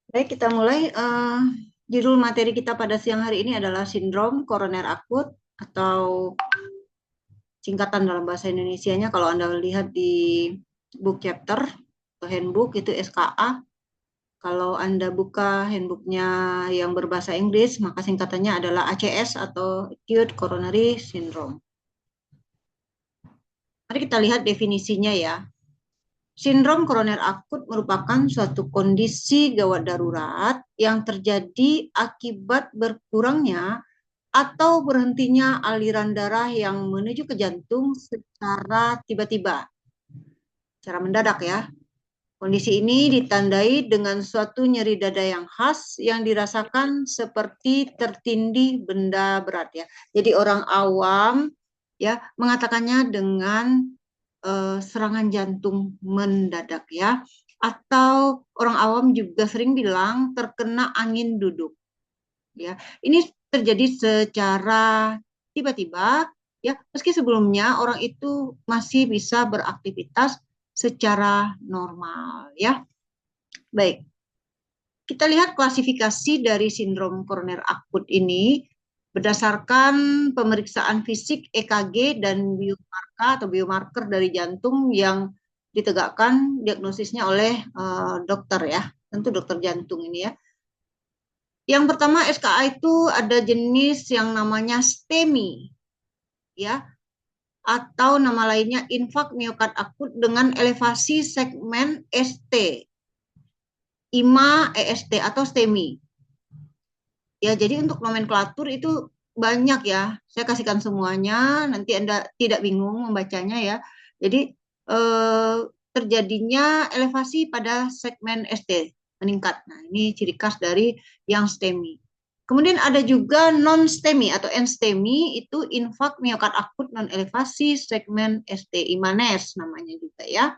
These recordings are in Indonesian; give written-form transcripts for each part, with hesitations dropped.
Baik, kita mulai. Judul materi kita pada siang hari ini adalah sindrom koroner akut atau singkatan dalam bahasa Indonesianya. Kalau Anda lihat di book chapter atau handbook itu SKA. Kalau Anda buka handbooknya yang berbahasa Inggris, maka singkatannya adalah ACS atau Acute Coronary Syndrome. Mari kita lihat definisinya ya. Sindrom koroner akut merupakan suatu kondisi gawat darurat yang terjadi akibat berkurangnya atau berhentinya aliran darah yang menuju ke jantung secara tiba-tiba, secara mendadak ya. Kondisi ini ditandai dengan suatu nyeri dada yang khas yang dirasakan seperti tertindih benda berat ya. Jadi orang awam ya mengatakannya dengan serangan jantung mendadak ya. Atau orang awam juga sering bilang terkena angin duduk ya. Ini terjadi secara tiba-tiba ya, meski sebelumnya orang itu masih bisa beraktivitas secara normal ya. Baik, kita lihat klasifikasi dari sindrom koroner akut ini berdasarkan pemeriksaan fisik EKG dan biomarker dari jantung yang ditegakkan diagnosisnya oleh dokter ya, tentu dokter jantung ini ya. Yang pertama SKA itu ada jenis yang namanya STEMI ya, atau nama lainnya infak miokard akut dengan elevasi segmen ST, IMA EST atau STEMI. Ya, jadi untuk nomenklatur itu banyak ya. Saya kasihkan semuanya, nanti Anda tidak bingung membacanya ya. Jadi terjadinya elevasi pada segmen ST meningkat. Nah, ini ciri khas dari yang STEMI. Kemudian ada juga non-STEMI atau NSTEMI, itu infak miokard akut non elevasi segmen ST imanes namanya juga ya.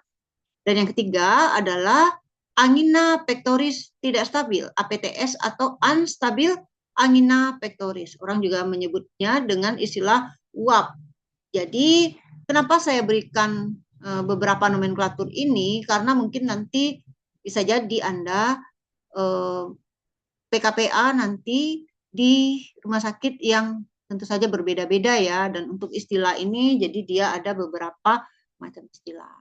Dan yang ketiga adalah angina pectoris tidak stabil, APTS atau unstabil angina pectoris. Orang juga menyebutnya dengan istilah uap. Jadi, kenapa saya berikan beberapa nomenklatur ini? Karena mungkin nanti bisa jadi Anda PKPA nanti di rumah sakit yang tentu saja berbeda-beda ya. Dan untuk istilah ini, jadi dia ada beberapa macam istilah.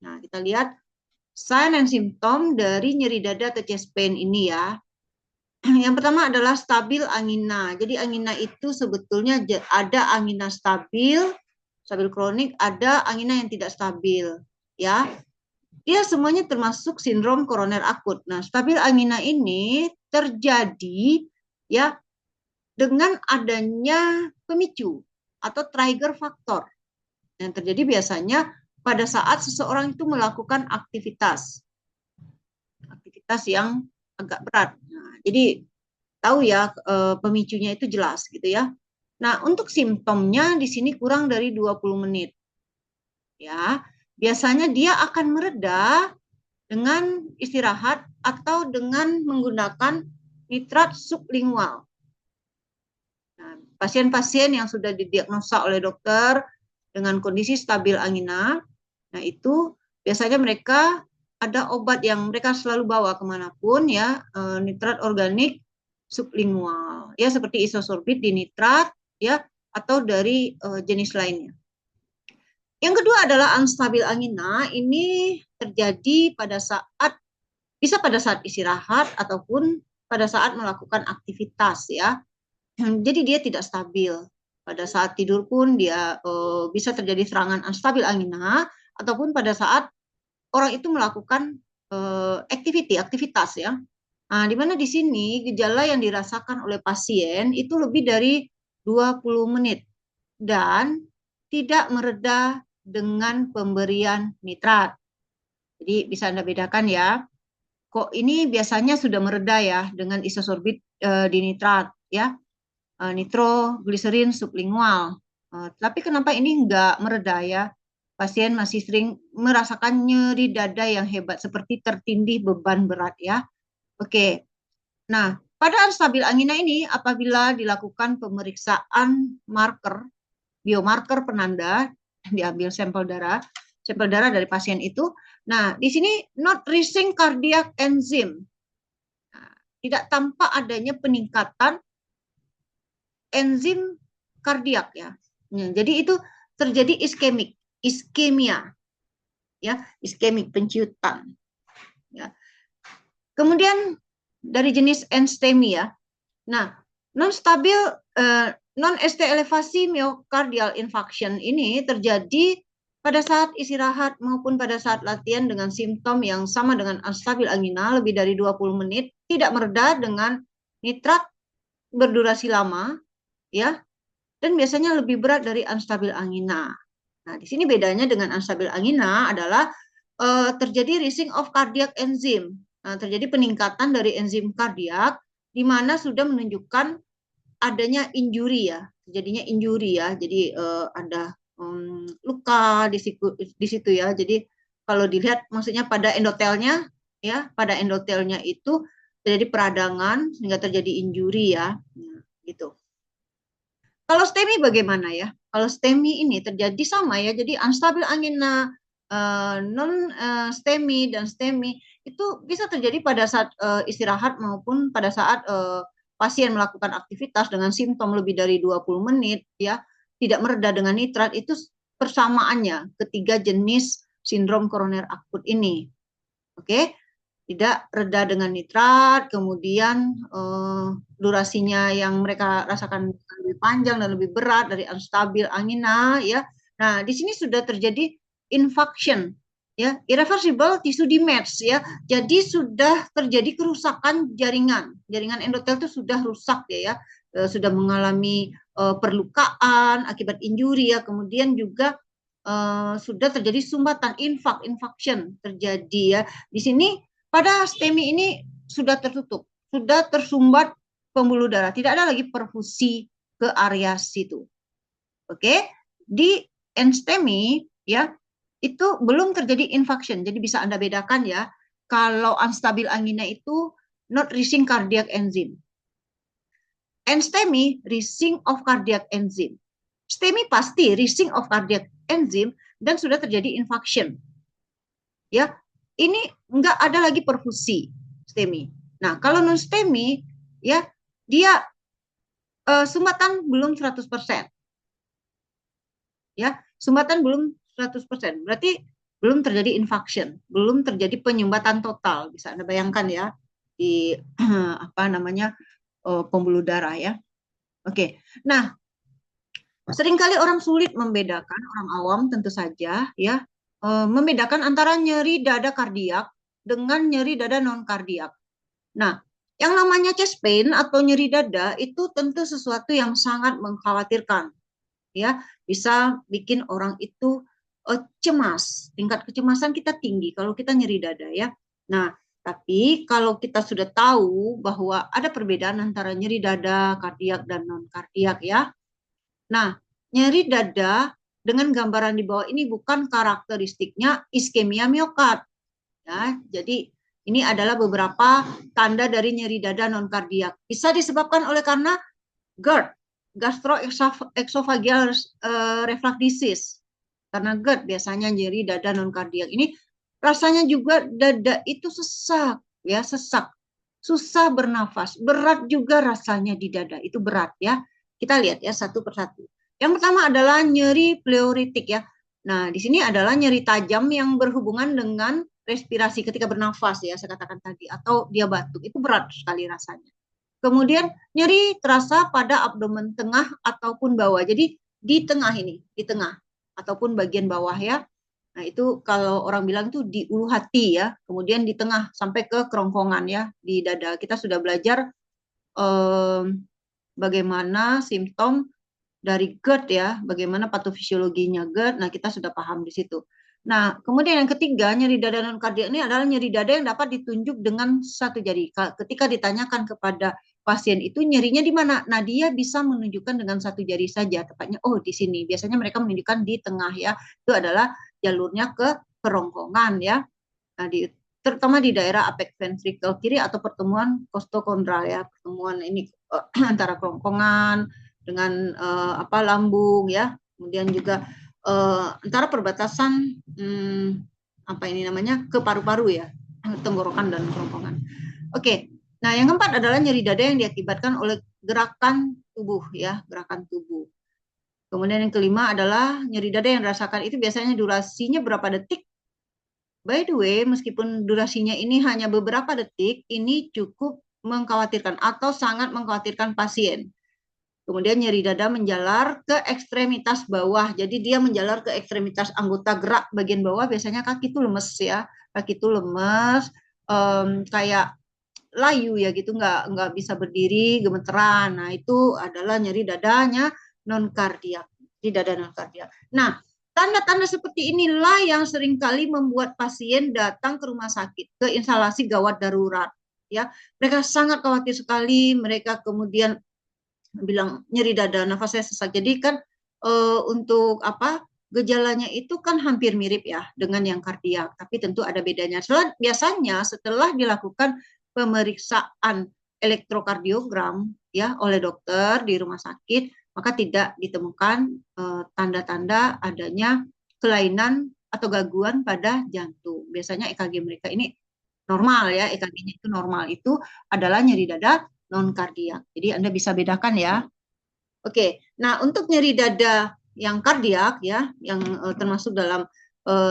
Nah, kita lihat sign and symptom dari nyeri dada atau chest pain ini ya. Yang pertama adalah stabil angina. Jadi angina itu sebetulnya ada angina stabil, stabil kronik, ada angina yang tidak stabil ya. Dia semuanya termasuk sindrom koroner akut. Nah, stabil angina ini terjadi ya dengan adanya pemicu atau trigger faktor. Yang terjadi biasanya pada saat seseorang itu melakukan aktivitas yang agak berat. Nah, jadi tahu ya pemicunya itu jelas gitu ya. Nah, untuk simptomnya di sini kurang dari 20 menit. Ya, biasanya dia akan mereda dengan istirahat atau dengan menggunakan nitrat sublingual. Nah, pasien-pasien yang sudah didiagnosa oleh dokter dengan kondisi stabil angina, nah itu biasanya mereka ada obat yang mereka selalu bawa kemanapun ya, nitrat organik sublingual ya, seperti isosorbit dinitrat ya, atau dari jenis lainnya. Yang kedua adalah unstabil angina. Ini terjadi bisa pada saat istirahat ataupun pada saat melakukan aktivitas ya. Jadi dia tidak stabil. Pada saat tidur pun dia bisa terjadi serangan unstabil angina, ataupun pada saat orang itu melakukan aktivitas ya. Nah, di mana di sini gejala yang dirasakan oleh pasien itu lebih dari 20 menit dan tidak mereda dengan pemberian nitrat. Jadi bisa Anda bedakan ya. Kok ini biasanya sudah mereda ya dengan isosorbit dinitrat ya, nitrogliserin sublingual. Tapi kenapa ini enggak mereda ya? Pasien masih sering merasakan nyeri dada yang hebat seperti tertindih beban berat ya. Oke. Nah, pada stabil angina ini apabila dilakukan pemeriksaan biomarker penanda, diambil sampel darah dari pasien itu. Nah, di sini not reaching cardiac enzyme. tidak tanpa adanya peningkatan enzim kardiak ya. Jadi itu terjadi iskemia ya, iskemik penciutan ya. Kemudian dari jenis enstemi ya. Nah, non-ST elevasi myocardial infarction ini terjadi pada saat istirahat maupun pada saat latihan dengan simptom yang sama dengan unstabil angina lebih dari 20 menit, tidak mereda dengan nitrat berdurasi lama, ya, dan biasanya lebih berat dari unstabil angina. Nah, di sini bedanya dengan unstabil angina adalah terjadi rising of cardiac enzyme. Nah, terjadi peningkatan dari enzim kardiak di mana sudah menunjukkan adanya injury ya, jadinya injury ya. Jadi ada luka di situ ya. Jadi kalau dilihat maksudnya pada endotelnya ya, pada endotelnya itu terjadi peradangan sehingga terjadi injury ya. Nah, gitu. Kalau STEMI bagaimana ya? Kalau STEMI ini terjadi sama ya, jadi unstabil angina, non STEMI dan STEMI itu bisa terjadi pada saat istirahat maupun pada saat pasien melakukan aktivitas dengan simptom lebih dari 20 menit ya, tidak mereda dengan nitrat, itu persamaannya ketiga jenis sindrom koroner akut ini. Oke, tidak reda dengan nitrat, kemudian durasinya yang mereka rasakan lebih panjang dan lebih berat dari unstabil angina ya. Nah, di sini sudah terjadi infarction ya, irreversible tissue damage ya. Jadi sudah terjadi kerusakan jaringan endotel itu sudah rusak ya, sudah mengalami perlukaan akibat injury ya, kemudian juga sudah terjadi sumbatan infarction terjadi ya. Di sini pada STEMI ini sudah tertutup, sudah tersumbat pembuluh darah, tidak ada lagi perfusi ke area situ. Oke, di NSTEMI ya itu belum terjadi infarction, jadi bisa Anda bedakan ya. Kalau unstabil angina itu not reaching cardiac enzyme. NSTEMI reaching of cardiac enzyme. STEMI pasti reaching of cardiac enzyme dan sudah terjadi infarction. Ya, ini enggak ada lagi perfusi STEMI. Nah, kalau non STEMI ya dia sumbatan belum 100%. Ya, sumbatan belum 100%. Berarti belum terjadi infarction, belum terjadi penyumbatan total. Bisa Anda bayangkan ya di apa namanya pembuluh darah ya. Oke. Nah, seringkali orang sulit membedakan, orang awam tentu saja ya, membedakan antara nyeri dada kardiak dengan nyeri dada non kardiak. Nah, yang namanya chest pain atau nyeri dada itu tentu sesuatu yang sangat mengkhawatirkan. Ya, bisa bikin orang itu cemas. Tingkat kecemasan kita tinggi kalau kita nyeri dada ya. Nah, tapi kalau kita sudah tahu bahwa ada perbedaan antara nyeri dada kardiak dan non kardiak ya. Nah, nyeri dada dengan gambaran di bawah ini bukan karakteristiknya iskemia miokard. Ya, jadi ini adalah beberapa tanda dari nyeri dada non kardiak. Bisa disebabkan oleh karena GERD, gastroesophageal reflux disease. Karena GERD biasanya nyeri dada non kardiak. Ini rasanya juga dada itu sesak, ya, sesak. Susah bernafas, berat juga rasanya di dada, itu berat ya. Kita lihat ya satu persatu. Yang pertama adalah nyeri pleuritik ya. Nah, di sini adalah nyeri tajam yang berhubungan dengan respirasi ketika bernafas ya, saya katakan tadi, atau dia batuk, itu berat sekali rasanya. Kemudian nyeri terasa pada abdomen tengah ataupun bawah. Jadi di tengah ini, di tengah ataupun bagian bawah ya. Nah, itu kalau orang bilang itu di ulu hati ya. Kemudian di tengah sampai ke kerongkongan ya, di dada. Kita sudah belajar bagaimana simptom dari GERD ya, bagaimana patofisiologinya GERD. Nah, kita sudah paham di situ. Nah, kemudian yang ketiga, nyeri dada non kardiak ini adalah nyeri dada yang dapat ditunjuk dengan satu jari. Ketika ditanyakan kepada pasien itu nyerinya di mana? Nah, dia bisa menunjukkan dengan satu jari saja, tepatnya oh di sini. Biasanya mereka menunjukkan di tengah ya. Itu adalah jalurnya ke kerongkongan ya. Nah, terutama di daerah apex ventricle kiri atau pertemuan costocondral ya, pertemuan ini antara kerongkongan dengan lambung ya, kemudian juga antara perbatasan apa ini namanya ke paru-paru ya, tenggorokan dan kerongkongan. Oke, Nah, yang keempat adalah nyeri dada yang diakibatkan oleh gerakan tubuh ya, gerakan tubuh. Kemudian yang kelima adalah nyeri dada yang dirasakan itu biasanya durasinya berapa detik. By the way, meskipun durasinya ini hanya beberapa detik, ini cukup mengkhawatirkan atau sangat mengkhawatirkan pasien. Kemudian nyeri dada menjalar ke ekstremitas bawah. Jadi dia menjalar ke ekstremitas anggota gerak bagian bawah. Biasanya kaki itu lemes ya. Kaki itu lemes, kayak layu ya gitu, nggak bisa berdiri, gemeteran. Nah itu adalah nyeri dadanya non kardiak, di dada non kardiak. Nah, tanda-tanda seperti inilah yang seringkali membuat pasien datang ke rumah sakit ke instalasi gawat darurat. Ya, mereka sangat khawatir sekali. Mereka kemudian bilang nyeri dada, nafas saya sesak. Jadi kan untuk apa? Gejalanya itu kan hampir mirip ya dengan yang kardiak, tapi tentu ada bedanya. Biasanya setelah dilakukan pemeriksaan elektrokardiogram ya oleh dokter di rumah sakit, maka tidak ditemukan tanda-tanda adanya kelainan atau gangguan pada jantung. Biasanya EKG mereka ini normal ya, EKG-nya itu normal, itu adalah nyeri dada non kardiak. Jadi Anda bisa bedakan ya. Oke, nah untuk nyeri dada yang kardiak ya, yang termasuk dalam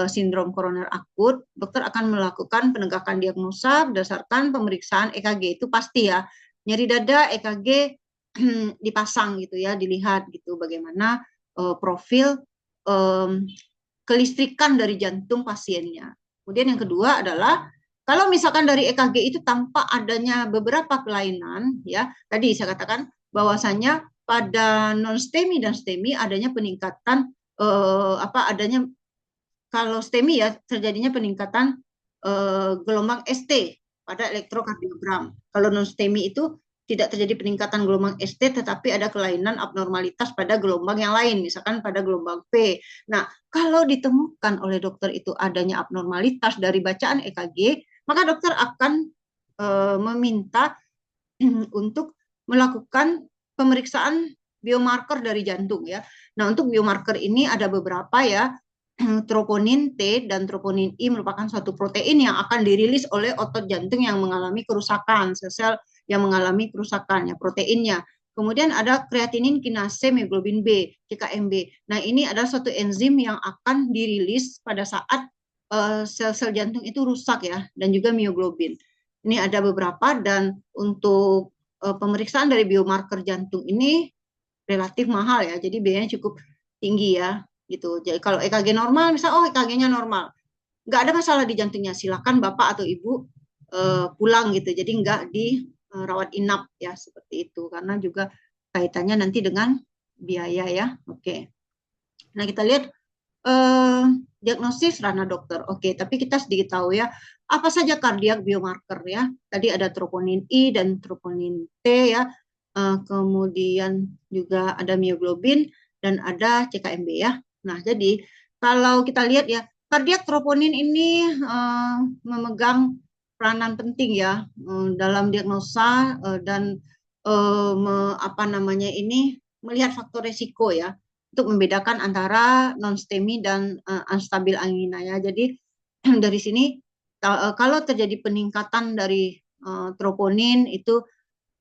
sindrom koroner akut, dokter akan melakukan penegakan diagnosa berdasarkan pemeriksaan EKG, itu pasti ya. Nyeri dada EKG dipasang gitu ya, dilihat gitu bagaimana profil kelistrikan dari jantung pasiennya. Kemudian yang kedua adalah kalau misalkan dari EKG itu tampak adanya beberapa kelainan ya, tadi saya katakan bahwasannya pada non STEMI dan STEMI adanya peningkatan adanya, kalau STEMI ya terjadinya peningkatan gelombang ST pada elektrokardiogram. Kalau non STEMI itu tidak terjadi peningkatan gelombang ST, tetapi ada kelainan abnormalitas pada gelombang yang lain, misalkan pada gelombang P. Nah, kalau ditemukan oleh dokter itu adanya abnormalitas dari bacaan EKG, maka dokter akan meminta untuk melakukan pemeriksaan biomarker dari jantung ya. Nah, untuk biomarker ini ada beberapa ya. Troponin T dan troponin I merupakan suatu protein yang akan dirilis oleh otot jantung yang mengalami kerusakan, sel-sel yang mengalami kerusakan ya, proteinnya. Kemudian ada kreatinin kinase hemoglobin B, CKMB. Nah, ini adalah suatu enzim yang akan dirilis pada saat sel-sel jantung itu rusak ya, dan juga mioglobin. Ini ada beberapa, dan untuk pemeriksaan dari biomarker jantung ini relatif mahal ya, jadi biayanya cukup tinggi ya gitu. Jadi kalau EKG normal, misal EKG-nya normal, nggak ada masalah di jantungnya, silakan bapak atau ibu pulang gitu. Jadi nggak di rawat inap ya seperti itu, karena juga kaitannya nanti dengan biaya ya. Oke. Nah kita lihat diagnosis ranah dokter. Oke, tapi kita sedikit tahu ya apa saja kardiak biomarker ya. Tadi ada troponin I dan troponin T ya. Kemudian juga ada mioglobin dan ada CKMB ya. Nah, jadi kalau kita lihat ya, kardiak troponin ini memegang peranan penting ya dalam diagnosa dan apa namanya ini melihat faktor resiko ya untuk membedakan antara non-STEMI dan unstabil angina ya. Jadi dari sini kalau terjadi peningkatan dari troponin itu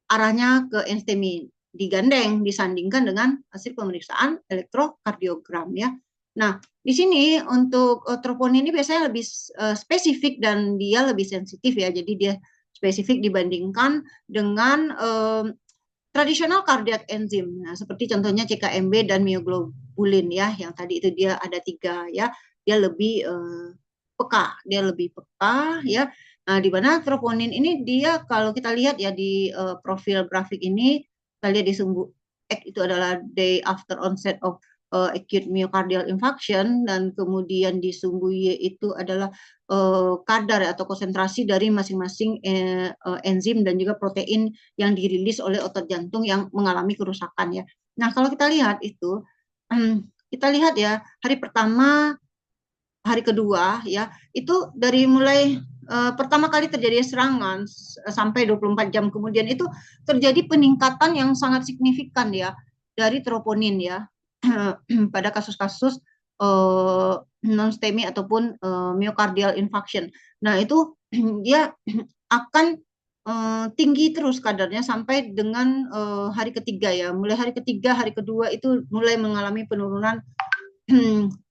arahnya ke enstemi, digandeng disandingkan dengan hasil pemeriksaan elektrokardiogram ya. Nah, di sini untuk troponin ini biasanya lebih spesifik dan dia lebih sensitif ya. Jadi dia spesifik dibandingkan dengan tradisional cardiac enzim. Nah, seperti contohnya CKMB dan mioglobulin ya, yang tadi itu dia ada 3 ya. Dia lebih peka, dia lebih peka ya. Nah, di mana troponin ini dia kalau kita lihat ya di profil grafik ini, kita lihat di sumbu X itu adalah day after onset of acute myocardial infarction, dan kemudian di sumbu Y itu adalah kadar atau konsentrasi dari masing-masing enzim dan juga protein yang dirilis oleh otot jantung yang mengalami kerusakan ya. Nah, kalau kita lihat itu, kita lihat ya hari pertama, hari kedua ya, itu dari mulai pertama kali terjadi serangan sampai 24 jam kemudian itu terjadi peningkatan yang sangat signifikan ya dari troponin ya pada kasus-kasus non-STEMI ataupun myocardial infarction. Nah, itu dia akan tinggi terus kadarnya sampai dengan hari ketiga ya. Mulai hari ketiga, hari kedua itu mulai mengalami penurunan,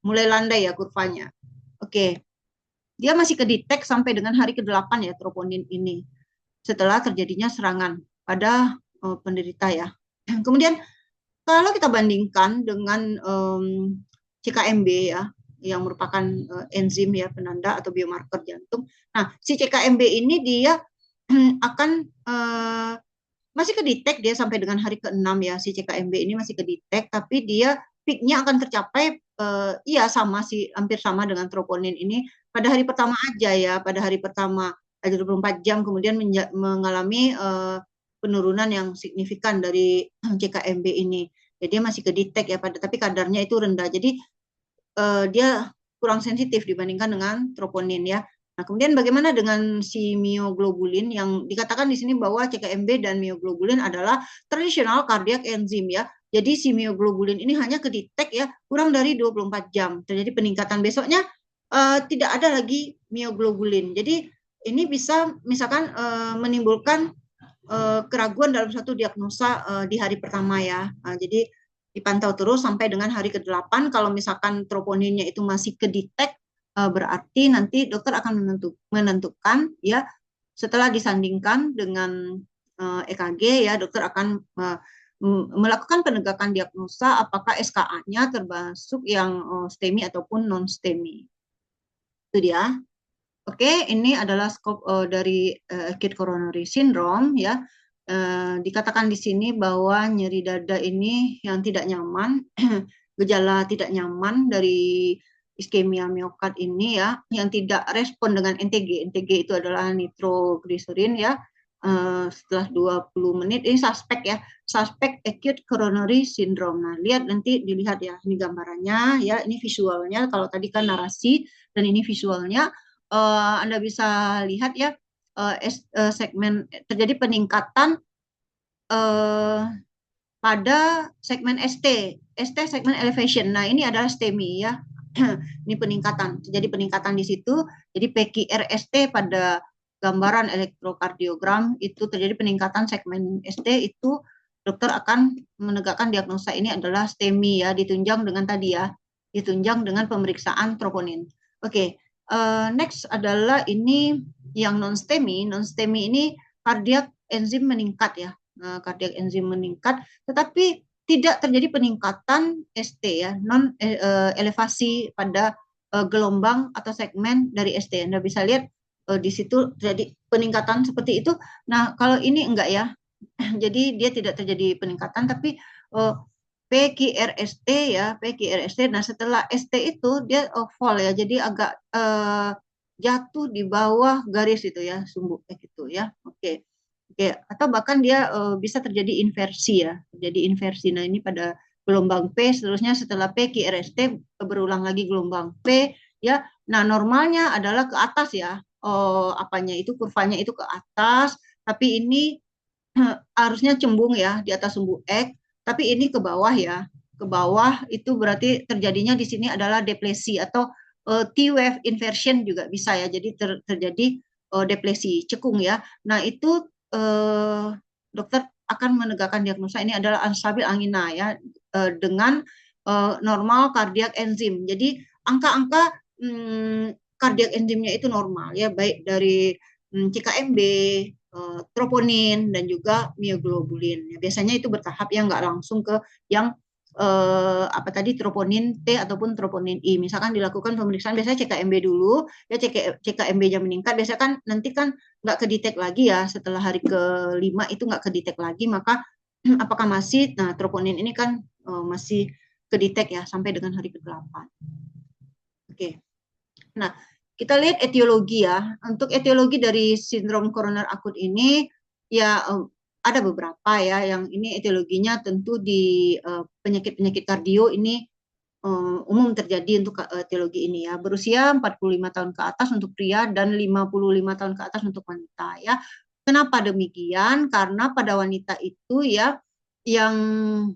mulai landai ya kurvanya. Oke, dia masih kedetek sampai dengan hari ke-8 ya troponin ini setelah terjadinya serangan pada penderita ya. Kemudian kalau kita bandingkan dengan CKMB ya, yang merupakan enzim ya penanda atau biomarker jantung. Nah, si CKMB ini dia akan masih kedetek dia sampai dengan hari ke-6 ya, si CKMB ini masih kedetek, tapi dia peaknya akan tercapai iya sama sih, hampir sama dengan troponin ini pada hari pertama aja ya, pada hari pertama ada 24 jam kemudian mengalami penurunan yang signifikan dari CKMB ini. Jadi dia masih kedetek ya, tapi kadarnya itu rendah. Jadi dia kurang sensitif dibandingkan dengan troponin ya. Nah, kemudian bagaimana dengan si mioglobulin yang dikatakan di sini bahwa CKMB dan mioglobulin adalah tradisional cardiac enzim ya. Jadi si mioglobulin ini hanya kedetek ya kurang dari 24 jam. Terjadi peningkatan besoknya tidak ada lagi mioglobulin. Jadi ini bisa misalkan menimbulkan keraguan dalam suatu diagnosa di hari pertama ya. Jadi dipantau terus sampai dengan hari ke-8. Kalau misalkan troponinnya itu masih kedetek, berarti nanti dokter akan menentukan ya setelah disandingkan dengan EKG ya, dokter akan melakukan penegakan diagnosa apakah SKA-nya termasuk yang STEMI ataupun non STEMI. Itu dia. Oke, ini adalah skop dari acute coronary syndrome ya. Dikatakan di sini bahwa nyeri dada ini yang tidak nyaman, gejala tidak nyaman dari iskemia miokard ini ya, yang tidak respon dengan NTG. NTG itu adalah nitroglycerin ya. Setelah 20 menit ini suspek ya, suspek acute coronary syndrome. Nah, lihat nanti dilihat ya, ini gambarannya ya, ini visualnya. Kalau tadi kan narasi dan ini visualnya, Anda bisa lihat ya segmen terjadi peningkatan pada segmen ST segmen elevation. Nah, ini adalah STEMI ya. Ini peningkatan, terjadi peningkatan di situ. Jadi PQRST pada gambaran elektrokardiogram itu terjadi peningkatan segmen ST, itu dokter akan menegakkan diagnosa ini adalah STEMI ya, ditunjang dengan tadi ya, ditunjang dengan pemeriksaan troponin. Oke, next adalah ini yang non STEMI. Non STEMI ini kardiak enzim meningkat ya, kardiak enzim meningkat, tetapi tidak terjadi peningkatan ST ya, non elevasi pada gelombang atau segmen dari ST. Anda bisa lihat di situ terjadi peningkatan seperti itu. Nah, kalau ini enggak ya. Jadi dia tidak terjadi peningkatan, tapi PQRST ya, PQRST. Nah, setelah ST itu dia fall ya, jadi agak jatuh di bawah garis itu ya, sumbu gitu ya. Oke. Oke, atau bahkan dia bisa terjadi inversi ya, terjadi inversi. Nah, ini pada gelombang P, seterusnya setelah P QRST berulang lagi gelombang P ya. Nah, normalnya adalah ke atas ya. Apanya itu kurvanya itu ke atas, tapi ini harusnya cembung ya di atas sumbu X, tapi ini ke bawah ya. Ke bawah itu berarti terjadinya di sini adalah depresi atau T-wave inversion juga bisa ya. Jadi terjadi depresi cekung ya. Nah, itu dokter akan menegakkan diagnosa ini adalah unstable angina ya, dengan normal kardiak enzim. Jadi angka-angka kardiak enzimnya itu normal ya, baik dari CKMB, troponin dan juga mioglobulin. Ya, biasanya itu bertahap ya, nggak langsung ke yang apa tadi troponin T ataupun troponin I. Misalkan dilakukan pemeriksaan biasanya CKMB dulu, ya CKMB-nya meningkat, biasanya kan nanti kan nggak kedetek lagi ya, setelah hari ke-5 itu nggak kedetek lagi, maka apakah masih, nah troponin ini kan masih kedetek ya sampai dengan hari ke-8. Oke. Nah, kita lihat etiologi ya. Untuk etiologi dari sindrom koroner akut ini ya ada beberapa ya, yang ini etiologinya tentu di penyakit-penyakit kardio ini umum terjadi untuk etiologi ini ya. Berusia 45 tahun ke atas untuk pria dan 55 tahun ke atas untuk wanita ya. Kenapa demikian? Karena pada wanita itu ya yang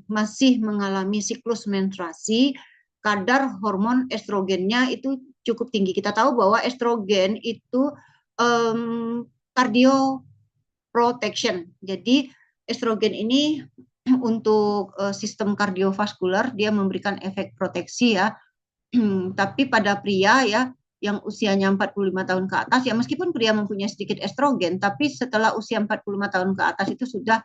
masih mengalami siklus menstruasi, kadar hormon estrogennya itu cukup tinggi. Kita tahu bahwa estrogen itu kardio protection. Jadi estrogen ini untuk sistem kardiovaskular dia memberikan efek proteksi ya. Tapi pada pria ya yang usianya 45 tahun ke atas ya, meskipun pria mempunyai sedikit estrogen, tapi setelah usia 45 tahun ke atas itu sudah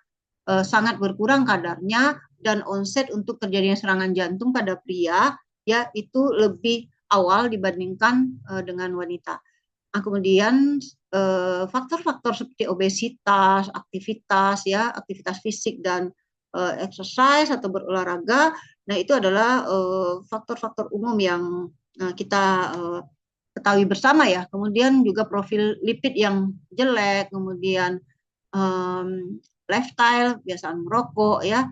sangat berkurang kadarnya, dan onset untuk terjadinya serangan jantung pada pria ya itu lebih awal dibandingkan dengan wanita. Nah, kemudian faktor-faktor seperti obesitas, aktivitas ya, aktivitas fisik dan exercise atau berolahraga, nah itu adalah faktor-faktor umum yang kita ketahui bersama ya. Kemudian juga profil lipid yang jelek, kemudian lifestyle, kebiasaan merokok ya.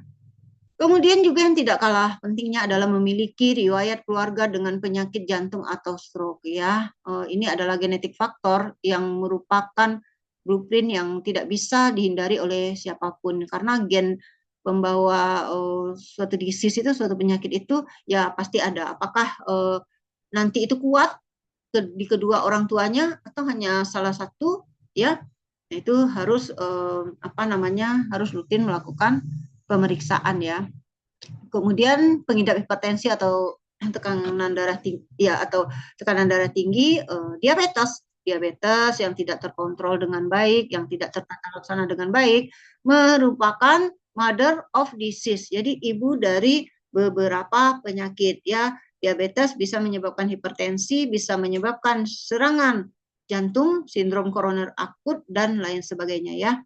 Kemudian juga yang tidak kalah pentingnya adalah memiliki riwayat keluarga dengan penyakit jantung atau stroke ya. Ini adalah genetik faktor yang merupakan blueprint yang tidak bisa dihindari oleh siapapun, karena gen pembawa suatu disease itu, suatu penyakit itu ya pasti ada. Apakah nanti itu kuat di kedua orang tuanya atau hanya salah satu ya, itu harus harus rutin melakukan pemeriksaan ya. Kemudian pengidap hipertensi atau tekanan darah tinggi ya, atau tekanan darah tinggi, diabetes yang tidak terkontrol dengan baik, yang tidak tertata laksana dengan baik, merupakan mother of disease. Jadi ibu dari beberapa penyakit ya. Diabetes bisa menyebabkan hipertensi, bisa menyebabkan serangan jantung, sindrom koroner akut dan lain sebagainya ya.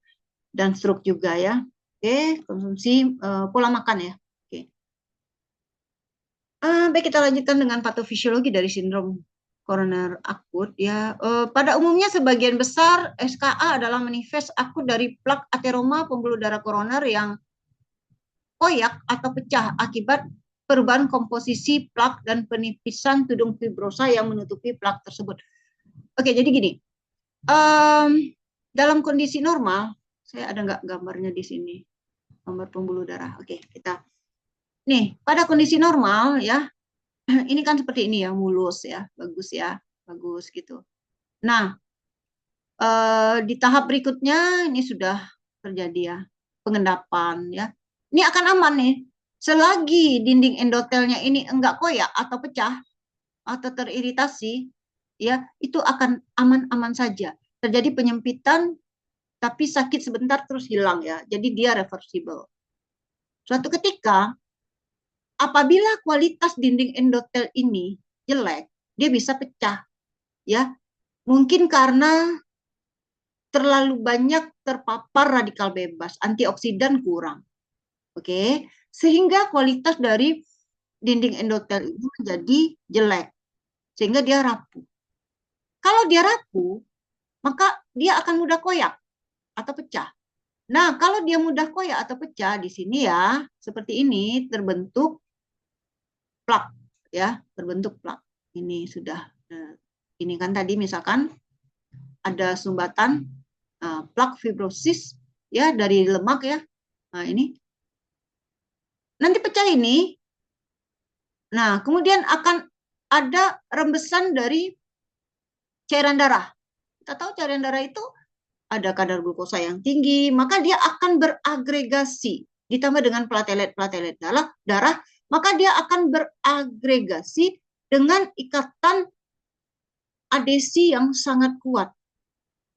Dan stroke juga ya. Oke, konsumsi pola makan ya. Oke. Baik, kita lanjutkan dengan patofisiologi dari sindrom koroner akut ya. Pada umumnya sebagian besar SKA adalah manifest akut dari plak ateroma pembuluh darah koroner yang koyak atau pecah akibat perubahan komposisi plak dan penipisan tudung fibrosa yang menutupi plak tersebut. Oke, jadi gini, dalam kondisi normal, saya ada nggak gambarnya di sini, gambar pembuluh darah. Oke, kita nih pada kondisi normal ya, ini kan seperti ini ya, mulus ya, bagus gitu. Nah, di tahap berikutnya ini sudah terjadi ya pengendapan ya. Ini akan aman nih selagi dinding endotelnya ini enggak koyak atau pecah atau teriritasi ya, itu akan aman-aman saja. Terjadi penyempitan tapi sakit sebentar terus hilang ya. Jadi dia reversible. Suatu ketika apabila kualitas dinding endotel ini jelek, dia bisa pecah ya. Mungkin karena terlalu banyak terpapar radikal bebas, antioksidan kurang. Oke, sehingga kualitas dari dinding endotel ini menjadi jelek, sehingga dia rapuh. Kalau dia rapuh, maka dia akan mudah koyak atau pecah. Nah, kalau dia mudah koyak atau pecah, di sini ya, seperti ini, terbentuk plak, ya, terbentuk plak. Ini sudah, ini kan tadi misalkan ada sumbatan plak fibrosis, ya, dari lemak ya. Nah, ini nanti pecah ini. Nah, kemudian akan ada rembesan dari cairan darah. Kita tahu cairan darah itu ada kadar glukosa yang tinggi, maka dia akan beragregasi. Ditambah dengan platelet-platelet darah, maka dia akan beragregasi dengan ikatan adesi yang sangat kuat.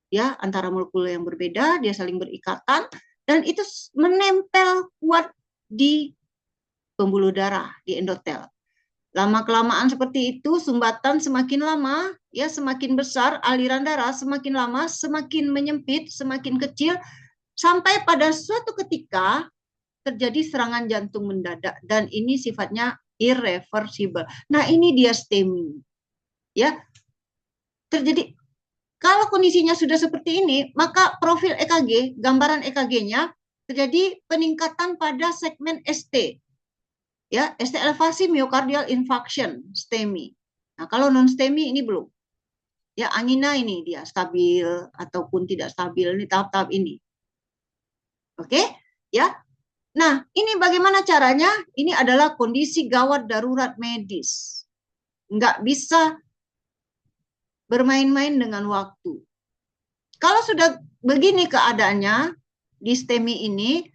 Ya, antara molekul yang berbeda, dia saling berikatan, dan itu menempel kuat di pembuluh darah, di endotel. Lama-kelamaan seperti itu, sumbatan semakin lama, ya semakin besar aliran darah, semakin lama, semakin menyempit, semakin kecil, sampai pada suatu ketika terjadi serangan jantung mendadak, dan ini sifatnya irreversible. Nah, ini dia STEMI. Ya, terjadi. Kalau kondisinya sudah seperti ini, maka profil EKG, gambaran EKG-nya terjadi peningkatan pada segmen ST. Ya, ST elevasi myocardial infarction, STEMI. Nah, kalau non STEMI ini belum. Ya, angina ini dia stabil ataupun tidak stabil, ini tahap-tahap ini. Oke? Ya. Nah, ini bagaimana caranya? Ini adalah kondisi gawat darurat medis. Nggak bisa bermain-main dengan waktu. Kalau sudah begini keadaannya di STEMI ini,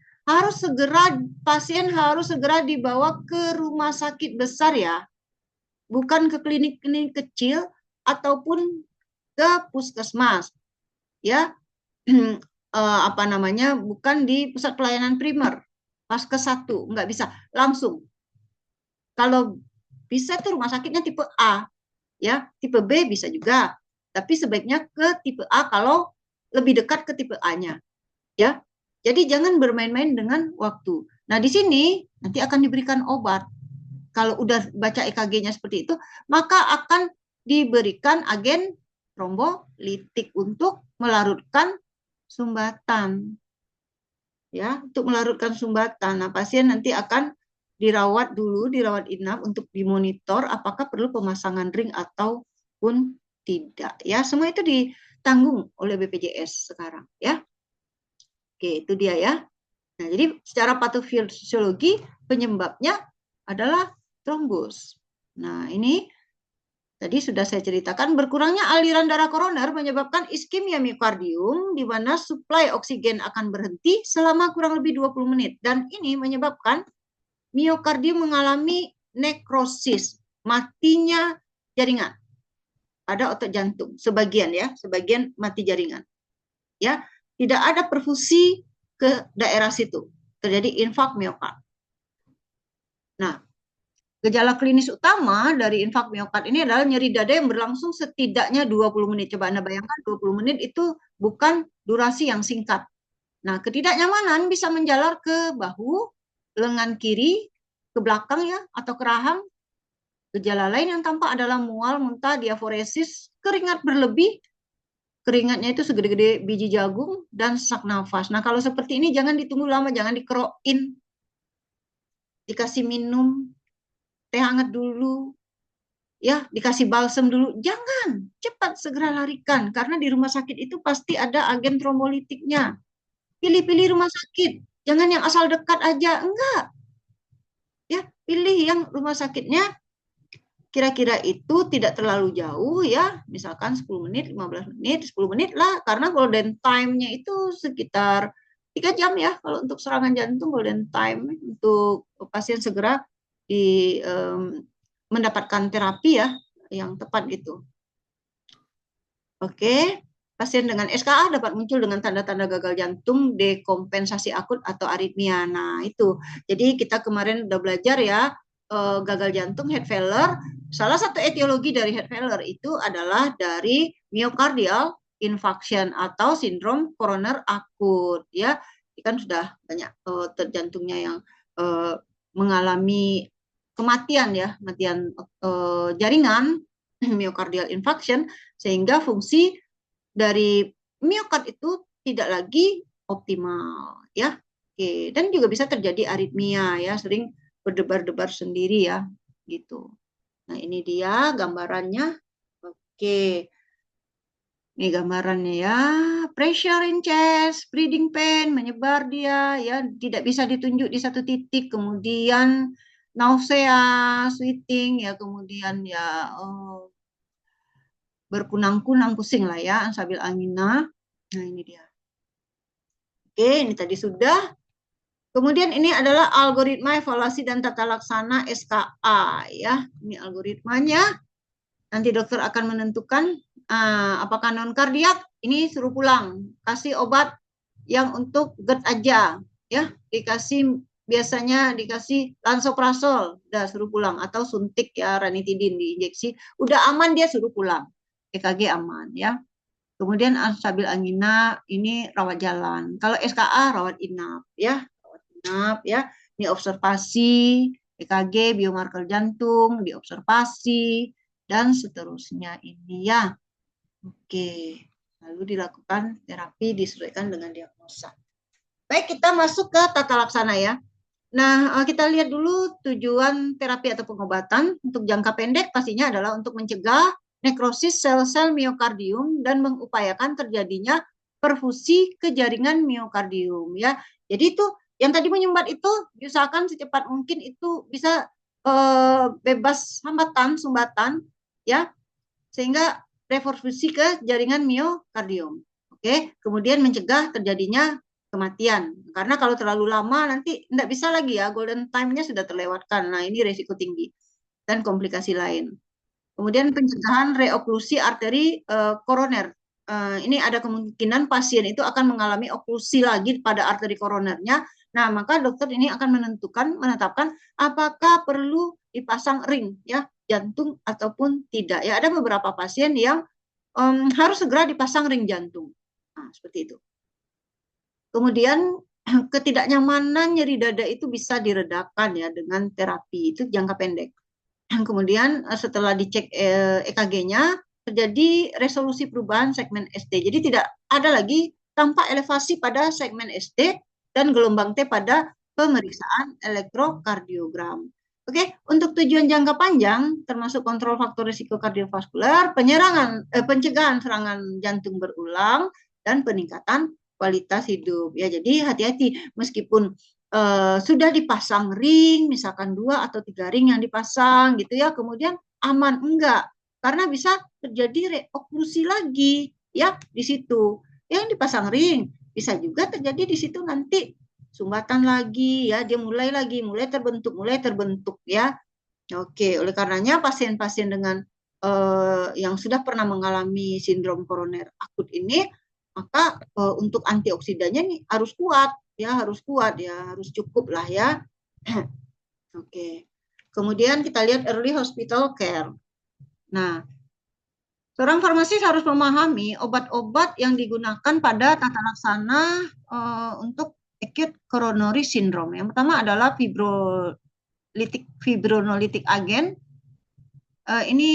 pasien harus segera dibawa ke rumah sakit besar ya, bukan ke klinik-klinik kecil ataupun ke puskesmas ya. Apa namanya, bukan di pusat pelayanan primer Paskes 1, nggak bisa langsung. Kalau bisa tuh rumah sakitnya tipe A ya, tipe B bisa juga, tapi sebaiknya ke tipe A kalau lebih dekat ke tipe A-nya ya. Jadi jangan bermain-main dengan waktu. Nah, di sini nanti akan diberikan obat. Kalau udah baca EKG-nya seperti itu, maka akan diberikan agen trombolitik untuk melarutkan sumbatan. Ya, untuk melarutkan sumbatan. Nah, pasien nanti akan dirawat inap untuk dimonitor apakah perlu pemasangan ring ataupun tidak. Ya, semua itu ditanggung oleh BPJS sekarang ya. Oke, itu dia ya. Nah, jadi secara patofisiologi penyebabnya adalah trombus. Nah, ini tadi sudah saya ceritakan, berkurangnya aliran darah koroner menyebabkan iskemia miokardium, di mana suplai oksigen akan berhenti selama kurang lebih 20 menit. Dan ini menyebabkan miokardium mengalami nekrosis, matinya jaringan pada otot jantung. Sebagian ya, sebagian mati jaringan. Ya, tidak ada perfusi ke daerah situ. Terjadi infak miokard. Nah, gejala klinis utama dari infak miokard ini adalah nyeri dada yang berlangsung setidaknya 20 menit. Coba Anda bayangkan 20 menit itu bukan durasi yang singkat. Nah, ketidaknyamanan bisa menjalar ke bahu, lengan kiri, ke belakang ya, atau ke rahang. Gejala lain yang tampak adalah mual, muntah, diaforesis, keringat berlebih, keringatnya itu segede-gede biji jagung, dan sesak nafas. Nah, kalau seperti ini jangan ditunggu lama, jangan dikerokin, dikasih minum teh hangat dulu, ya, dikasih balsem dulu. Jangan, cepat segera larikan, karena di rumah sakit itu pasti ada agen trombolitiknya. Pilih-pilih rumah sakit, jangan yang asal dekat aja, enggak. Ya, pilih yang rumah sakitnya kira-kira itu tidak terlalu jauh ya, misalkan 10 menit, 15 menit, 10 menit lah, karena golden time-nya itu sekitar 3 jam ya, kalau untuk serangan jantung golden time untuk pasien segera di mendapatkan terapi ya, yang tepat gitu. Oke, pasien dengan SKA dapat muncul dengan tanda-tanda gagal jantung, dekompensasi akut atau aritmia. Nah, itu. Jadi kita kemarin udah belajar ya, gagal jantung, heart failure. Salah satu etiologi dari heart failure itu adalah dari myocardial infarction atau sindrom koroner akut. Ya, kan sudah banyak jantungnya yang mengalami kematian ya, kematian jaringan myocardial infarction, sehingga fungsi dari miokard itu tidak lagi optimal ya. Oke, dan juga bisa terjadi aritmia ya, sering berdebar-debar sendiri ya gitu. Nah, ini dia gambarannya. Oke. Ini gambarannya ya. Pressure in chest, breathing pain, menyebar dia ya, tidak bisa ditunjuk di satu titik, kemudian nausea, sweating ya, kemudian ya berkunang-kunang, pusing lah ya, sambil angina. Nah, ini dia. Oke, ini tadi sudah. Kemudian ini adalah algoritma evaluasi dan tata laksana SKA ya. Ini algoritmanya. Nanti dokter akan menentukan apakah non kardiak, ini suruh pulang. Kasih obat yang untuk GERD aja ya. Biasanya dikasih lansoprazol, udah suruh pulang, atau suntik ya, ranitidin diinjeksi, udah aman dia suruh pulang. EKG aman ya. Kemudian stabil angina, ini rawat jalan. Kalau SKA rawat inap ya, rawat inap ya. Ini observasi, EKG, biomarker jantung, diobservasi dan seterusnya ini ya. Oke, lalu dilakukan terapi disesuaikan dengan diagnosa. Baik, kita masuk ke tata laksana ya. Nah, kita lihat dulu tujuan terapi atau pengobatan. Untuk jangka pendek pastinya adalah untuk mencegah nekrosis sel-sel miokardium dan mengupayakan terjadinya perfusi ke jaringan miokardium ya. Jadi itu yang tadi menyumbat itu diusahakan secepat mungkin itu bisa bebas hambatan sumbatan ya, sehingga reperfusi ke jaringan miokardium. Oke, kemudian mencegah terjadinya kematian. Karena kalau terlalu lama nanti tidak bisa lagi ya, golden time-nya sudah terlewatkan. Nah, ini resiko tinggi dan komplikasi lain. Kemudian pencegahan reoklusi arteri koroner. Ini ada kemungkinan pasien itu akan mengalami oklusi lagi pada arteri koronernya. Nah, maka dokter ini akan menetapkan apakah perlu dipasang ring ya jantung ataupun tidak. Ya, ada beberapa pasien yang harus segera dipasang ring jantung. Nah, seperti itu. Kemudian ketidaknyamanan nyeri dada itu bisa diredakan ya dengan terapi, itu jangka pendek. Kemudian setelah dicek EKG-nya terjadi resolusi perubahan segmen SD. Jadi tidak ada lagi tampak elevasi pada segmen SD dan gelombang T pada pemeriksaan elektrokardiogram. Oke, untuk tujuan jangka panjang termasuk kontrol faktor risiko kardiovaskular, pencegahan serangan jantung berulang dan peningkatan kualitas hidup. Ya, jadi hati-hati meskipun sudah dipasang ring, misalkan 2 atau 3 ring yang dipasang gitu ya, kemudian aman enggak, karena bisa terjadi reoklusi lagi ya di situ. Yang dipasang ring bisa juga terjadi di situ nanti sumbatan lagi ya, dia mulai terbentuk ya. Oke, oleh karenanya pasien-pasien dengan yang sudah pernah mengalami sindrom koroner akut ini, maka untuk antioksidannya nih harus kuat ya, harus cukup lah ya. Oke. Kemudian kita lihat early hospital care. Nah, seorang farmasis harus memahami obat-obat yang digunakan pada tata laksana untuk acute coronary syndrome. Yang pertama adalah fibronolitik agen. Ini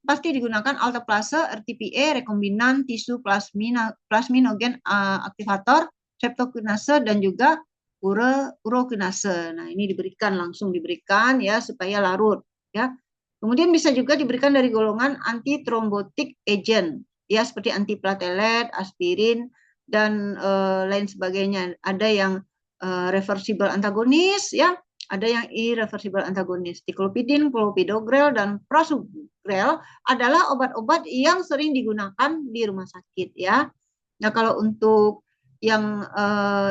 pasti digunakan alteplase, RTPA, rekombinan, tisu plasminogen aktivator, streptokinase dan juga urokinase. Nah, ini langsung diberikan ya supaya larut ya. Kemudian bisa juga diberikan dari golongan antitrombotik agent ya, seperti antiplatelet, aspirin dan lain sebagainya. Ada yang reversible antagonis ya, ada yang irreversible antagonis. Tiklopidin, clopidogrel, dan prasugrel adalah obat-obat yang sering digunakan di rumah sakit ya. Nah, kalau untuk yang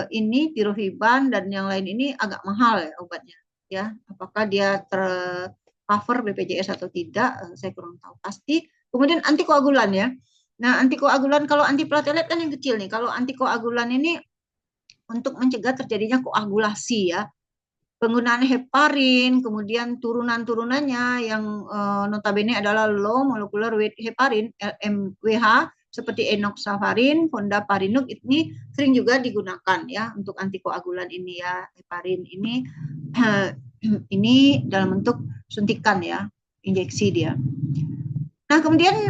ini piroviban dan yang lain ini agak mahal ya obatnya ya. Apakah dia tercover BPJS atau tidak, saya kurang tahu pasti. Kemudian antikoagulan ya. Nah, antikoagulan kalau antiplatelet kan yang kecil nih. Kalau antikoagulan ini untuk mencegah terjadinya koagulasi ya. Penggunaan heparin, kemudian turunan-turunannya yang notabene adalah low molecular weight heparin, LMWH, seperti enoxaparin, fondaparinux, ini sering juga digunakan ya untuk antikoagulan ini ya. Heparin ini dalam bentuk suntikan ya, injeksi dia. Nah, kemudian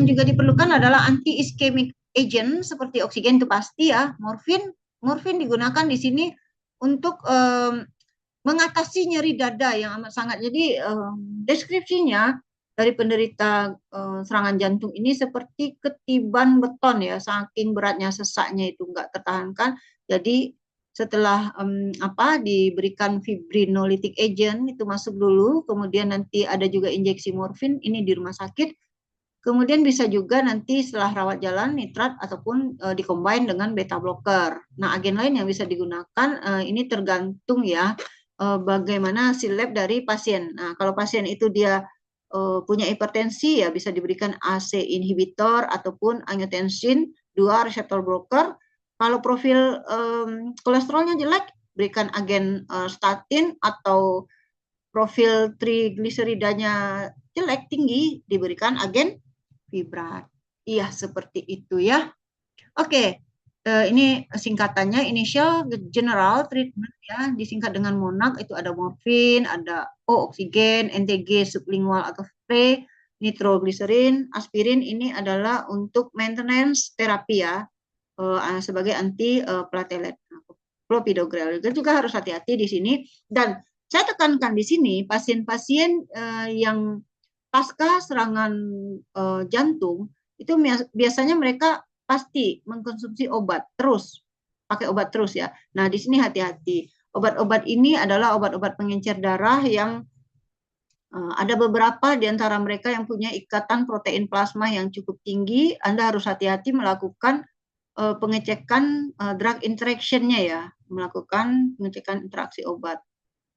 yang juga diperlukan adalah anti-ischemic agent seperti oksigen, itu pasti ya. Morfin digunakan di sini untuk mengatasi nyeri dada yang amat sangat. Jadi deskripsinya dari penderita serangan jantung ini seperti ketiban beton ya, saking beratnya sesaknya itu nggak tertahankan. Jadi setelah diberikan fibrinolitik agent itu masuk dulu, kemudian nanti ada juga injeksi morfin ini di rumah sakit. Kemudian bisa juga nanti setelah rawat jalan nitrat ataupun dikombin dengan beta blocker. Nah, agen lain yang bisa digunakan ini tergantung ya bagaimana hasil lab dari pasien. Nah, kalau pasien itu dia punya hipertensi ya bisa diberikan AC inhibitor ataupun angiotensin 2 reseptor blocker. Kalau profil kolesterolnya jelek, berikan agen statin, atau profil trigliseridanya jelek tinggi, diberikan agen fibrat. Iya, seperti itu ya. Oke. Ini singkatannya initial general treatment ya, disingkat dengan MONAC. Itu ada morfin, ada oksigen, NTG sublingual atau spray, nitroglycerin, aspirin ini adalah untuk maintenance terapi ya, sebagai anti platelet. Clopidogrel itu juga harus hati-hati di sini. Dan saya tekankan di sini pasien-pasien yang pasca serangan jantung itu biasanya mereka pasti mengkonsumsi obat terus, pakai obat terus ya. Nah, di sini hati-hati. Obat-obat ini adalah obat-obat pengencer darah yang ada beberapa di antara mereka yang punya ikatan protein plasma yang cukup tinggi. Anda harus hati-hati melakukan pengecekan drug interaction-nya ya, melakukan pengecekan interaksi obat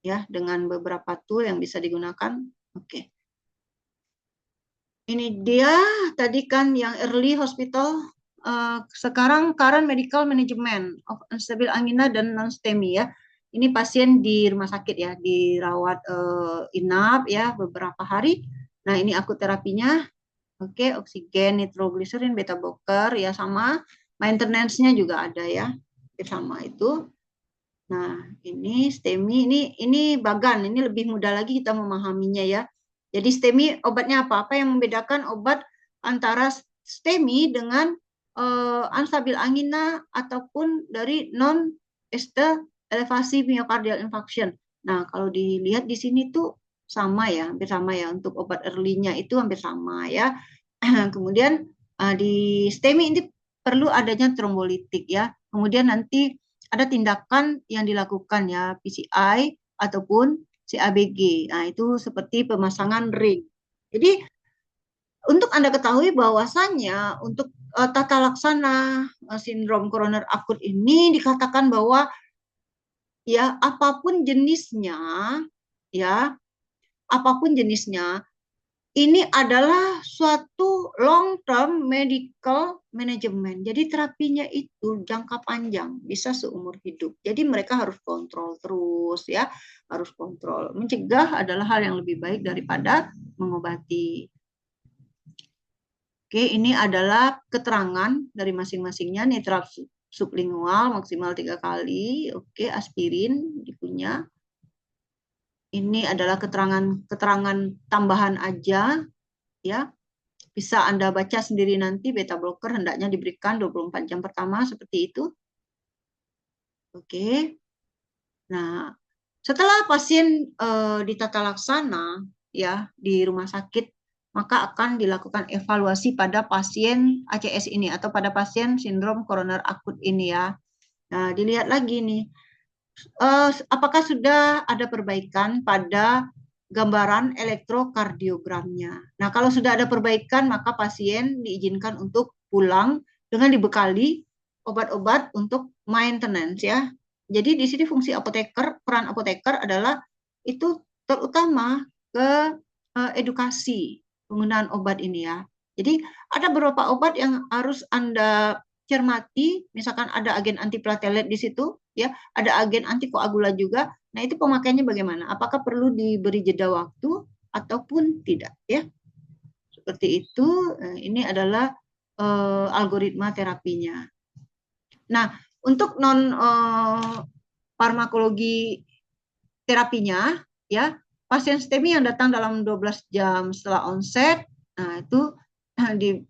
ya dengan beberapa tool yang bisa digunakan. Oke. Ini dia tadi kan yang early hospital, sekarang current medical management of unstable angina dan non-STEMI ya. Ini pasien di rumah sakit ya, dirawat inap ya beberapa hari. Nah ini aku terapinya, oke, oksigen, nitroglycerin, beta blocker ya sama, maintenance-nya juga ada ya, sama itu. Nah ini STEMI, ini bagan, ini lebih mudah lagi kita memahaminya ya. Jadi STEMI obatnya apa? Apa yang membedakan obat antara STEMI dengan unstabil angina ataupun dari non-ester elevasi myocardial infarction. Nah, kalau dilihat di sini tuh sama ya, hampir sama ya. Untuk obat early-nya itu hampir sama ya. Kemudian di STEMI ini perlu adanya trombolitik ya. Kemudian nanti ada tindakan yang dilakukan ya, PCI ataupun CABG. Nah, itu seperti pemasangan ring. Jadi, untuk Anda ketahui bahwasannya untuk tata laksana sindrom koroner akut ini dikatakan bahwa ya apapun jenisnya ya, apapun jenisnya ini adalah suatu long term medical management. Jadi terapinya itu jangka panjang, bisa seumur hidup. Jadi mereka harus kontrol terus ya, harus kontrol. Mencegah adalah hal yang lebih baik daripada mengobati. Oke, ini adalah keterangan dari masing-masingnya. Nitrat sublingual maksimal 3 kali. Oke, aspirin punya. Ini adalah keterangan tambahan aja ya. Bisa Anda baca sendiri nanti, beta blocker hendaknya diberikan 24 jam pertama seperti itu. Oke. Nah, setelah pasien ditata laksana ya di rumah sakit, maka akan dilakukan evaluasi pada pasien ACS ini atau pada pasien sindrom koroner akut ini ya. Nah, dilihat lagi nih, apakah sudah ada perbaikan pada gambaran elektrokardiogramnya. Nah, kalau sudah ada perbaikan, maka pasien diizinkan untuk pulang dengan dibekali obat-obat untuk maintenance ya. Jadi di sini fungsi apoteker, peran apoteker adalah itu terutama ke edukasi penggunaan obat ini ya. Jadi ada beberapa obat yang harus Anda cermati, misalkan ada agen antiplatelet di situ, ya, ada agen antikoagulan juga. Nah, itu pemakaiannya bagaimana? Apakah perlu diberi jeda waktu ataupun tidak, ya? Seperti itu. Ini adalah algoritma terapinya. Nah, untuk non farmakologi terapinya, ya, pasien STEMI yang datang dalam 12 jam setelah onset, nah itu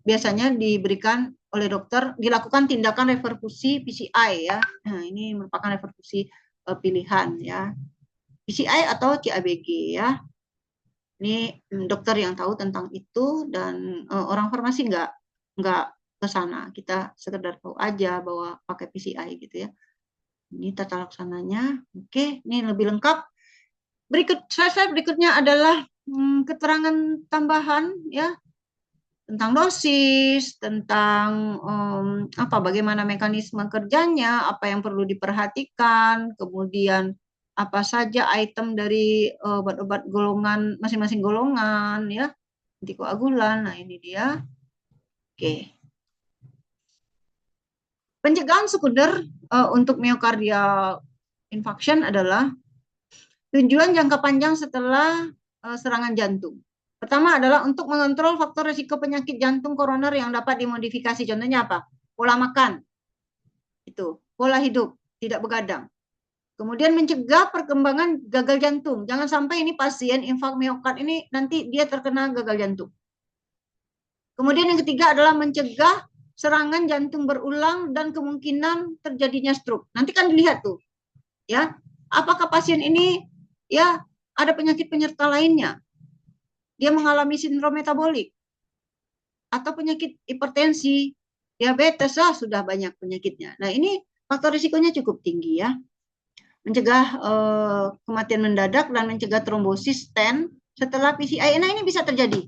biasanya diberikan oleh dokter, dilakukan tindakan reperfusi PCI ya. Nah, ini merupakan reperfusi pilihan ya. PCI atau CABG ya. Ini dokter yang tahu tentang itu dan orang farmasi nggak ke sana. Kita sekedar tahu aja bahwa pakai PCI gitu ya. Ini tata laksananya. Oke, ini lebih lengkap. Slide berikutnya adalah keterangan tambahan ya tentang dosis, tentang bagaimana mekanisme kerjanya, apa yang perlu diperhatikan, kemudian apa saja item dari obat-obat golongan masing-masing golongan ya, antikoagulan. Nah, ini dia. Oke. Pencegahan sekunder untuk myocardial infarction adalah tujuan jangka panjang setelah serangan jantung. Pertama adalah untuk mengontrol faktor risiko penyakit jantung koroner yang dapat dimodifikasi. Contohnya apa? Pola makan, itu, pola hidup, tidak begadang. Kemudian mencegah perkembangan gagal jantung. Jangan sampai ini pasien infak miokard ini nanti dia terkena gagal jantung. Kemudian yang ketiga adalah mencegah serangan jantung berulang dan kemungkinan terjadinya stroke. Nanti kan dilihat tuh, ya, apakah pasien ini ya ada penyakit penyerta lainnya? Dia mengalami sindrom metabolik atau penyakit hipertensi, diabetes, sudah banyak penyakitnya. Nah, ini faktor risikonya cukup tinggi ya. Mencegah kematian mendadak dan mencegah trombosis stent setelah PCI. Nah, ini bisa terjadi.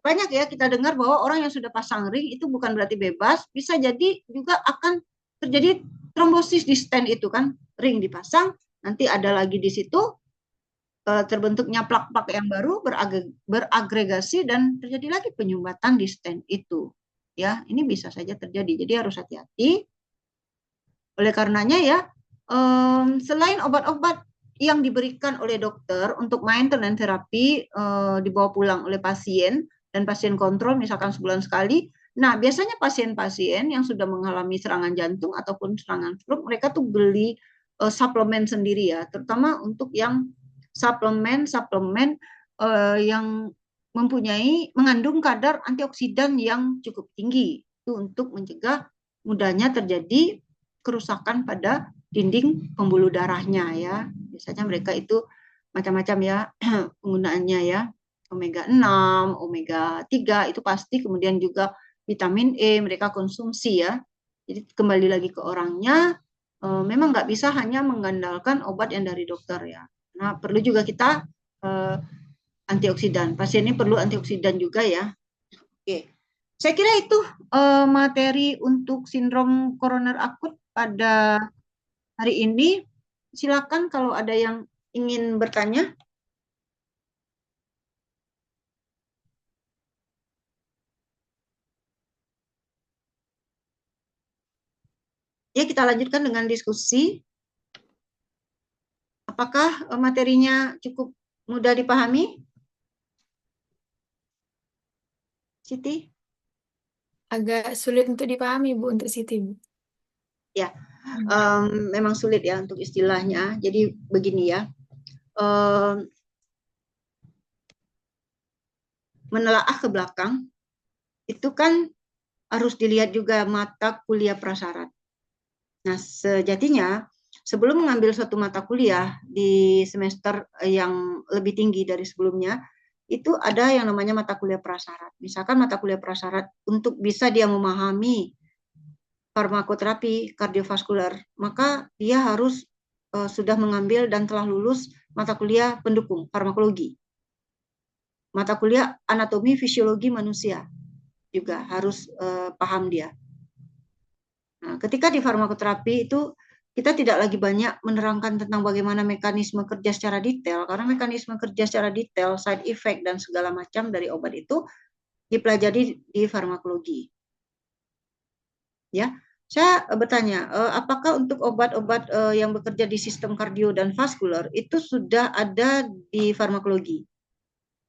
banyak ya kita dengar bahwa orang yang sudah pasang ring itu bukan berarti bebas, bisa jadi juga akan terjadi trombosis di stent itu kan, ring dipasang, nanti ada lagi di situ terbentuknya plak-plak yang baru beragregasi dan terjadi lagi penyumbatan di stent itu. Ya, ini bisa saja terjadi. Jadi harus hati-hati. Oleh karenanya ya, selain obat-obat yang diberikan oleh dokter untuk maintenance terapi dibawa pulang oleh pasien dan pasien kontrol misalkan sebulan sekali. Nah, biasanya pasien-pasien yang sudah mengalami serangan jantung ataupun serangan stroke, mereka tuh beli suplemen sendiri ya, terutama untuk yang suplemen yang mengandung kadar antioksidan yang cukup tinggi itu untuk mencegah mudahnya terjadi kerusakan pada dinding pembuluh darahnya ya. Biasanya mereka itu macam-macam ya penggunaannya ya. Omega 6, omega 3 itu pasti, kemudian juga vitamin E mereka konsumsi ya. Jadi kembali lagi ke orangnya, memang nggak bisa hanya mengandalkan obat yang dari dokter ya. Nah, perlu juga kita antioksidan. Pasien ini perlu antioksidan juga ya. Oke. Saya kira itu materi untuk sindrom koroner akut pada hari ini. Silakan kalau ada yang ingin bertanya. Ya, kita lanjutkan dengan diskusi. Apakah materinya cukup mudah dipahami, Siti? Agak sulit untuk dipahami, Bu, untuk Siti, Bu. Ya, memang sulit ya untuk istilahnya. Jadi begini ya, menelaah ke belakang itu kan harus dilihat juga mata kuliah prasyarat. Nah, sejatinya sebelum mengambil suatu mata kuliah di semester yang lebih tinggi dari sebelumnya, itu ada yang namanya mata kuliah prasyarat. Misalkan mata kuliah prasyarat untuk bisa dia memahami farmakoterapi kardiovaskular, maka dia harus sudah mengambil dan telah lulus mata kuliah pendukung farmakologi. Mata kuliah anatomi fisiologi manusia juga harus paham dia. Nah, ketika di farmakoterapi itu kita tidak lagi banyak menerangkan tentang bagaimana mekanisme kerja secara detail, karena mekanisme kerja secara detail, side effect dan segala macam dari obat itu dipelajari di farmakologi. Ya, saya bertanya, apakah untuk obat-obat yang bekerja di sistem kardio dan vaskular itu sudah ada di farmakologi?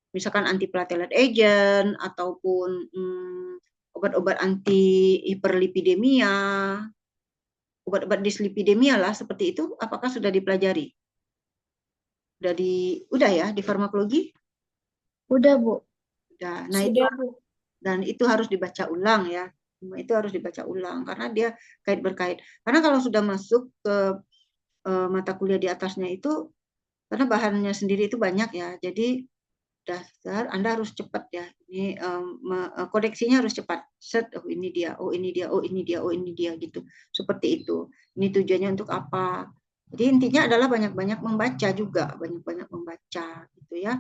Misalkan antiplatelet agent ataupun obat-obat anti hiperlipidemia, obat-obat dislipidemia lah seperti itu, apakah sudah dipelajari? Udah ya di farmakologi? Udah, Bu. Udah. Nah, itu Sudah, Bu. dan itu harus dibaca ulang ya. Itu harus dibaca ulang karena dia kait berkait. Karena kalau sudah masuk ke mata kuliah di atasnya itu, karena bahannya sendiri itu banyak ya. Jadi dasar Anda harus cepat ya. Ini kodeksinya harus cepat. Set, oh ini dia, oh ini dia, oh ini dia, oh ini dia gitu. Seperti itu. Ini tujuannya untuk apa? Jadi intinya adalah banyak-banyak membaca juga, banyak-banyak membaca gitu ya.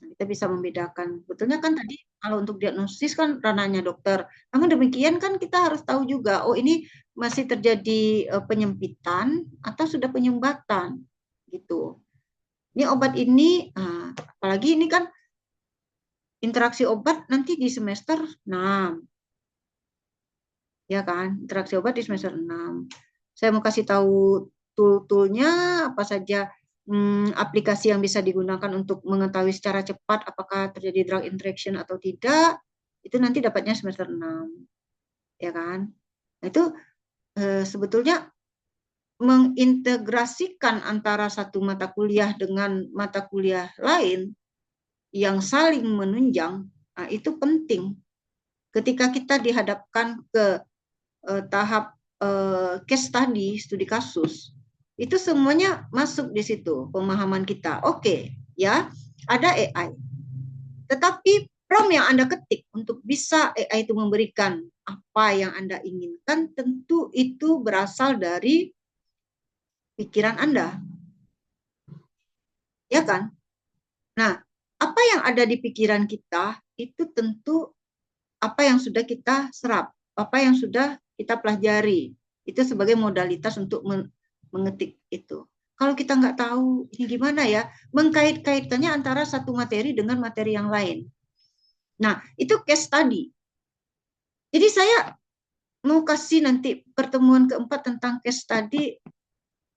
Nah, kita bisa membedakan. Betulnya kan tadi kalau untuk diagnosis kan ranahnya dokter. Namun demikian kan kita harus tahu juga, oh ini masih terjadi penyempitan atau sudah penyumbatan gitu. Ini obat ini, apalagi ini kan interaksi obat nanti di semester 6. Ya kan? Interaksi obat di semester 6. Saya mau kasih tahu tool-toolnya apa saja, aplikasi yang bisa digunakan untuk mengetahui secara cepat apakah terjadi drug interaction atau tidak, itu nanti dapatnya semester 6. Ya kan? Nah, itu sebetulnya mengintegrasikan antara satu mata kuliah dengan mata kuliah lain yang saling menunjang, nah, itu penting. Ketika kita dihadapkan ke tahap case study, studi kasus, itu semuanya masuk di situ pemahaman kita. Oke, ya, ada AI. Tetapi prompt yang Anda ketik untuk bisa AI itu memberikan apa yang Anda inginkan, tentu itu berasal dari pikiran Anda. Ya kan? Nah, apa apa yang ada di pikiran kita itu tentu apa yang sudah kita serap, apa yang sudah kita pelajari. Itu sebagai modalitas untuk mengetik itu. Kalau kita nggak tahu ini gimana ya, mengkait-kaitkannya antara satu materi dengan materi yang lain. Nah, itu case study. Jadi saya mau kasih nanti pertemuan keempat tentang case study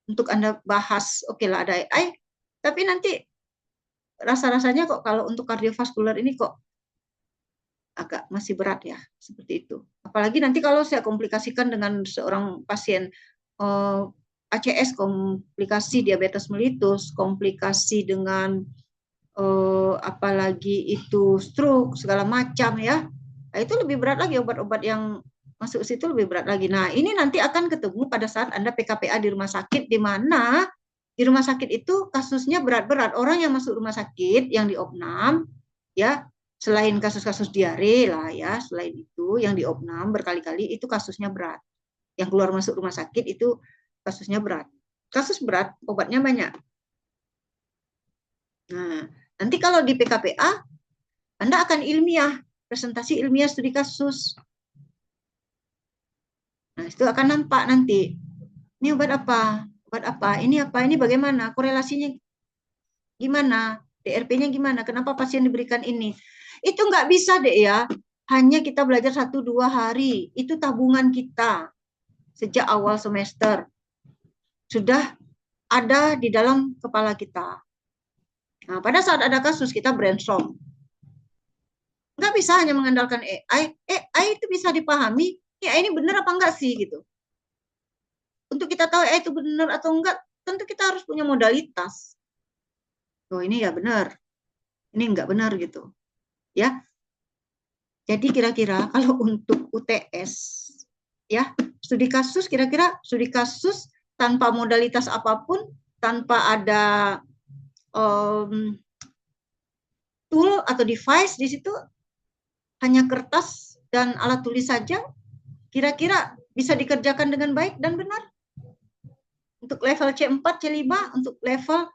untuk Anda bahas. Oke lah, ada AI, tapi nanti rasa-rasanya kok kalau untuk kardiovaskular ini kok agak masih berat ya, seperti itu. Apalagi nanti kalau saya komplikasikan dengan seorang pasien ACS, komplikasi diabetes mellitus, komplikasi dengan apalagi itu stroke, segala macam ya. Nah, itu lebih berat lagi, obat-obat yang masuk ke situ lebih berat lagi. Nah, ini nanti akan ketemu pada saat Anda PKPA di rumah sakit, di mana di rumah sakit itu kasusnya berat-berat. Orang yang masuk rumah sakit, yang di opnam, ya, selain kasus-kasus diare lah ya, selain itu yang di opnam berkali-kali itu kasusnya berat. Yang keluar masuk rumah sakit itu kasusnya berat. Kasus berat, obatnya banyak. Nah, nanti kalau di PKPA, Anda akan ilmiah, presentasi ilmiah studi kasus. Nah, itu akan nampak nanti. Ini obat apa? Obat apa? Ini apa? Ini bagaimana? Korelasinya gimana? DRP-nya gimana? Kenapa pasien diberikan ini? Itu nggak bisa deh ya. Hanya kita belajar 1-2 hari. Itu tabungan kita. Sejak awal semester. Sudah ada di dalam kepala kita. Nah, pada saat ada kasus, kita brainstorm. Nggak bisa hanya mengandalkan AI. AI itu bisa dipahami. AI ini benar apa enggak sih gitu. Untuk kita tahu AI itu benar atau enggak, tentu kita harus punya modalitas. Oh ini ya benar, ini enggak benar gitu. Ya, jadi kira-kira kalau untuk UTS, ya studi kasus kira-kira studi kasus tanpa modalitas apapun, tanpa ada tool atau device di situ, hanya kertas dan alat tulis saja, kira-kira bisa dikerjakan dengan baik dan benar. Untuk level C4, C5, untuk level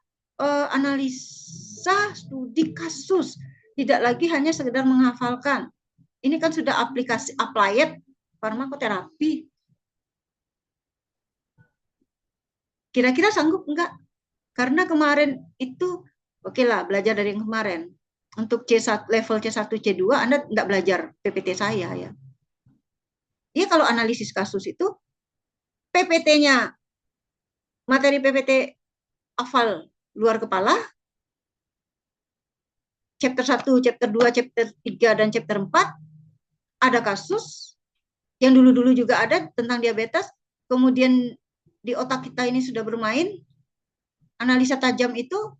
analisa studi kasus, tidak lagi hanya sekedar menghafalkan. Ini kan sudah aplikasi applied farmakoterapi. Kira-kira sanggup enggak? Karena kemarin itu, oke lah, belajar dari yang kemarin. Untuk C1, level C1, C2, Anda enggak belajar PPT saya ya. Dia kalau analisis kasus itu, PPT-nya, materi PPT hafal luar kepala, chapter 1, chapter 2, chapter 3, dan chapter 4, ada kasus, yang dulu-dulu juga ada tentang diabetes, kemudian di otak kita ini sudah bermain, analisa tajam itu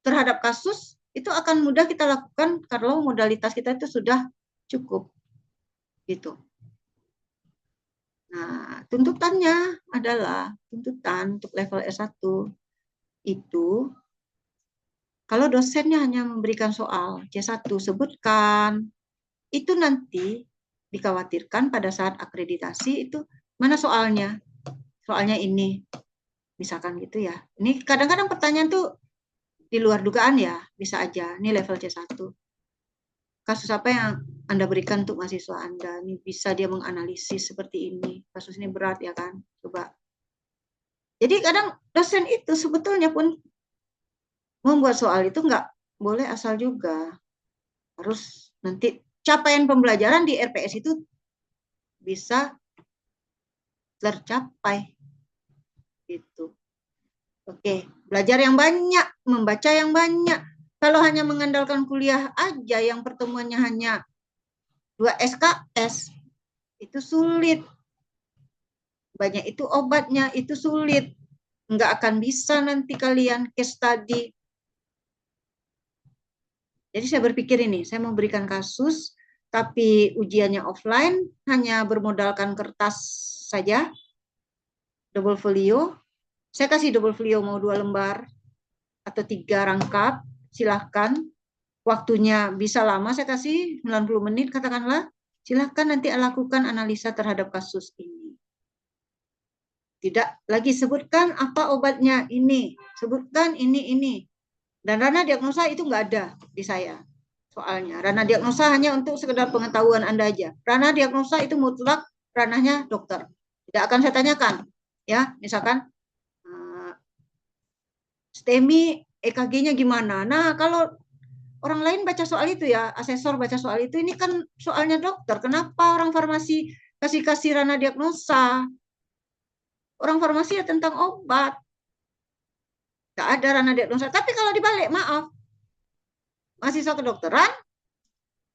terhadap kasus, itu akan mudah kita lakukan kalau modalitas kita itu sudah cukup. Gitu. Nah, tuntutannya adalah, tuntutan untuk level S1 itu, kalau dosennya hanya memberikan soal C1, sebutkan, itu nanti dikhawatirkan pada saat akreditasi itu, mana soalnya? Soalnya ini, misalkan gitu ya. Ini kadang-kadang pertanyaan tuh di luar dugaan ya, bisa aja. Ini level C1. Kasus apa yang Anda berikan untuk mahasiswa Anda? Ini bisa dia menganalisis seperti ini. Kasus ini berat ya kan? Coba. Jadi kadang dosen itu sebetulnya pun membuat soal itu nggak boleh asal juga. Harus nanti capaian pembelajaran di RPS itu bisa tercapai. Gitu. Oke, belajar yang banyak, membaca yang banyak. Kalau hanya mengandalkan kuliah aja yang pertemuannya hanya 2 SKS, itu sulit. Banyak itu obatnya, itu sulit. Nggak akan bisa nanti kalian case study. Jadi saya berpikir ini, saya mau berikan kasus, tapi ujiannya offline, hanya bermodalkan kertas saja, double folio. Saya kasih double folio mau 2 lembar, atau 3 rangkap, silahkan. Waktunya bisa lama, saya kasih 90 menit katakanlah. Silahkan nanti lakukan analisa terhadap kasus ini. Tidak lagi sebutkan apa obatnya ini, sebutkan ini. Dan ranah diagnosa itu nggak ada di saya. Soalnya ranah diagnosa hanya untuk sekedar pengetahuan Anda aja. Ranah diagnosa itu mutlak ranahnya dokter. Tidak akan saya tanyakan. Ya, misalkan STEMI EKG-nya gimana. Nah, kalau orang lain baca soal itu ya, asesor baca soal itu, ini kan soalnya dokter. Kenapa orang farmasi kasih ranah diagnosa? Orang farmasi ya tentang obat. Tidak ada ranah diagnosa. Tapi kalau dibalik, maaf, mahasiswa kedokteran,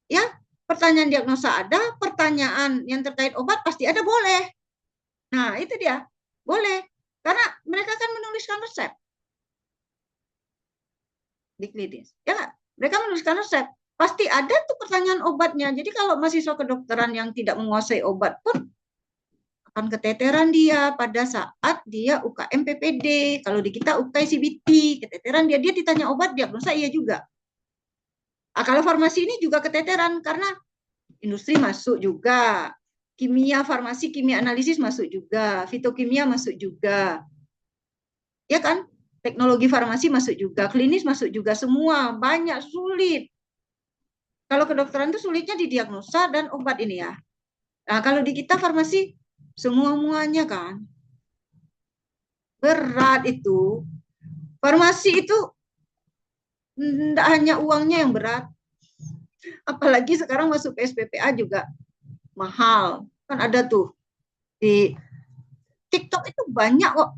ya pertanyaan diagnosa ada, pertanyaan yang terkait obat pasti ada, boleh. Nah, itu dia. Boleh. Karena mereka kan menuliskan resep di klinis. Ya, mereka menuliskan resep. Pasti ada tuh pertanyaan obatnya. Jadi kalau mahasiswa kedokteran yang tidak menguasai obat pun akan keteteran dia pada saat dia UKM PPD. Kalau di kita UKM CBT, keteteran dia ditanya obat, diagnosa iya juga. Nah, kalau farmasi ini juga keteteran karena industri masuk juga, kimia farmasi, kimia analisis masuk juga, fitokimia masuk juga, ya kan? Teknologi farmasi masuk juga, klinis masuk juga, semua banyak, sulit. Kalau kedokteran itu sulitnya di diagnosa dan obat ini ya. Nah, kalau di kita farmasi semua-muanya kan berat itu. Farmasi itu tidak hanya uangnya yang berat, apalagi sekarang masuk ke SPPA juga mahal. Kan ada tuh di TikTok itu banyak kok.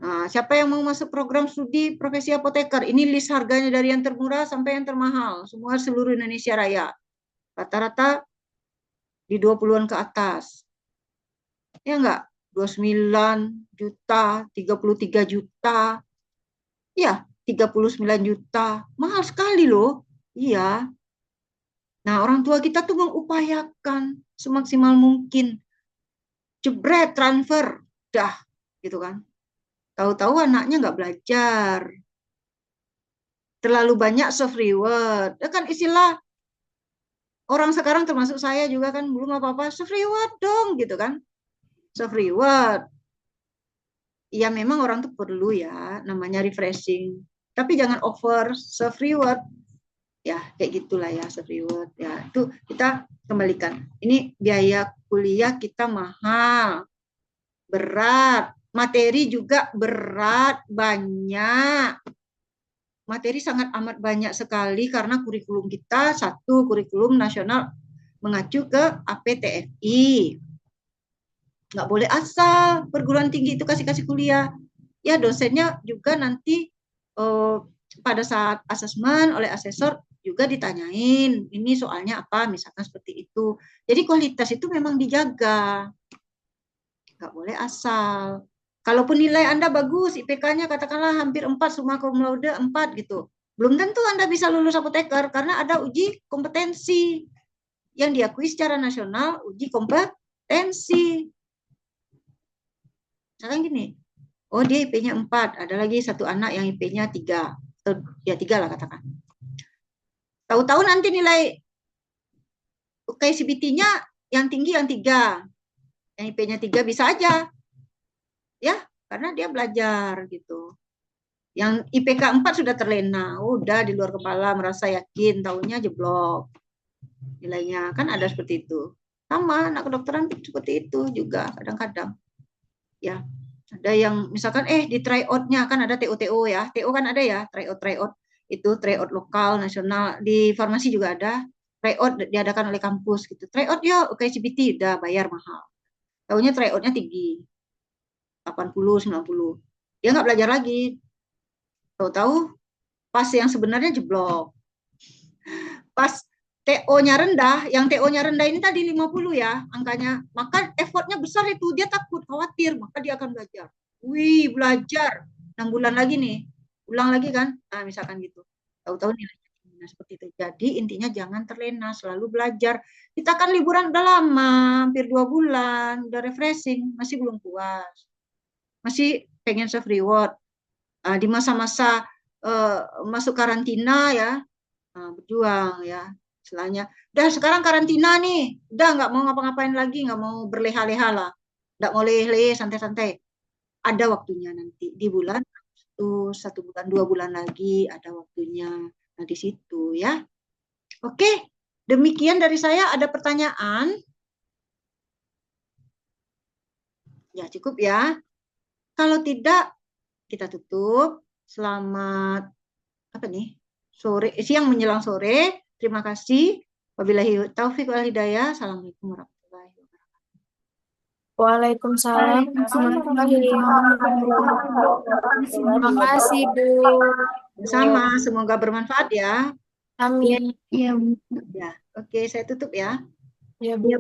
Nah, siapa yang mau masuk program studi profesi apoteker? Ini list harganya dari yang termurah sampai yang termahal. Semua seluruh Indonesia Raya. Rata-rata di 20-an ke atas. Ya enggak? 29 juta, 33 juta. Ya, 39 juta. Mahal sekali loh. Iya. Nah, orang tua kita tuh mengupayakan semaksimal mungkin. Jebret, transfer. Dah, gitu kan. Tahu-tahu anaknya nggak belajar. Terlalu banyak soft reward. Ya kan istilah orang sekarang termasuk saya juga kan belum apa-apa. Soft reward dong gitu kan. Soft reward. Ya memang orang tuh perlu ya namanya refreshing. Tapi jangan over soft reward. Ya kayak gitulah ya soft reward. Ya itu kita kembalikan. Ini biaya kuliah kita mahal. Berat. Materi juga berat. Banyak. Materi sangat amat banyak sekali karena kurikulum kita satu kurikulum nasional mengacu ke APTFI. Nggak boleh asal perguruan tinggi itu kasih kuliah. Ya dosennya juga nanti pada saat asesmen oleh asesor juga ditanyain ini soalnya apa misalkan seperti itu. Jadi kualitas itu memang dijaga. Nggak boleh asal. Kalaupun nilai Anda bagus, IPK-nya katakanlah hampir 4, summa cum laude 4 gitu. Belum tentu Anda bisa lulus apoteker karena ada uji kompetensi yang diakui secara nasional, uji kompetensi. Misalkan gini, oh dia IP-nya 4, ada lagi satu anak yang IP-nya 3. Ya 3 lah katakan. Tahu-tahu nanti nilai UKCBT-nya yang tinggi yang 3. Yang IP-nya 3 bisa aja. Ya, karena dia belajar gitu. Yang IPK 4 sudah terlena, udah di luar kepala merasa yakin, tahunya jeblok nilainya. Kan ada seperti itu. Sama anak kedokteran seperti itu juga kadang-kadang. Ya, ada yang misalkan di tryout-nya kan ada TO ya. TO kan ada ya, tryout itu tryout lokal, nasional, di farmasi juga ada. Tryout diadakan oleh kampus gitu. Tryout yuk, oke CBT udah bayar mahal. Tahunya tryout-nya tinggi. 80, 90. Dia nggak belajar lagi. Tahu-tahu pas yang sebenarnya jeblok. Pas TO-nya rendah, yang TO-nya rendah ini tadi 50 ya angkanya, maka effortnya besar itu, dia takut, khawatir, maka dia akan belajar. Wih, belajar 6 bulan lagi nih, ulang lagi kan, nah misalkan gitu. Tahu-tahu nilainya seperti itu. Jadi intinya jangan terlena, selalu belajar. Kita kan liburan udah lama, hampir 2 bulan, udah refreshing, masih belum puas. Masih pengen self reward. Di masa-masa masuk karantina ya, berjuang ya istilahnya. Udah sekarang karantina nih, udah nggak mau ngapa-ngapain lagi, nggak mau berleha-leha lah, nggak mau lehe-lehe santai-santai. Ada waktunya nanti di bulan waktu 1 bulan, 2 bulan lagi ada waktunya. Nah, di situ ya. Oke, demikian dari saya. Ada pertanyaan? Ya, cukup ya. Kalau tidak, kita tutup. Selamat apa nih? Siang menjelang sore. Terima kasih. Wabillahi taufiq wal hidayah. Assalamualaikum warahmatullahi wabarakatuh. Waalaikumsalam warahmatullahi wabarakatuh. Terima kasih, Bu. Sama, semoga bermanfaat ya. Amin. Iya, Bu. Ya, oke, saya tutup ya. Ya, Bu.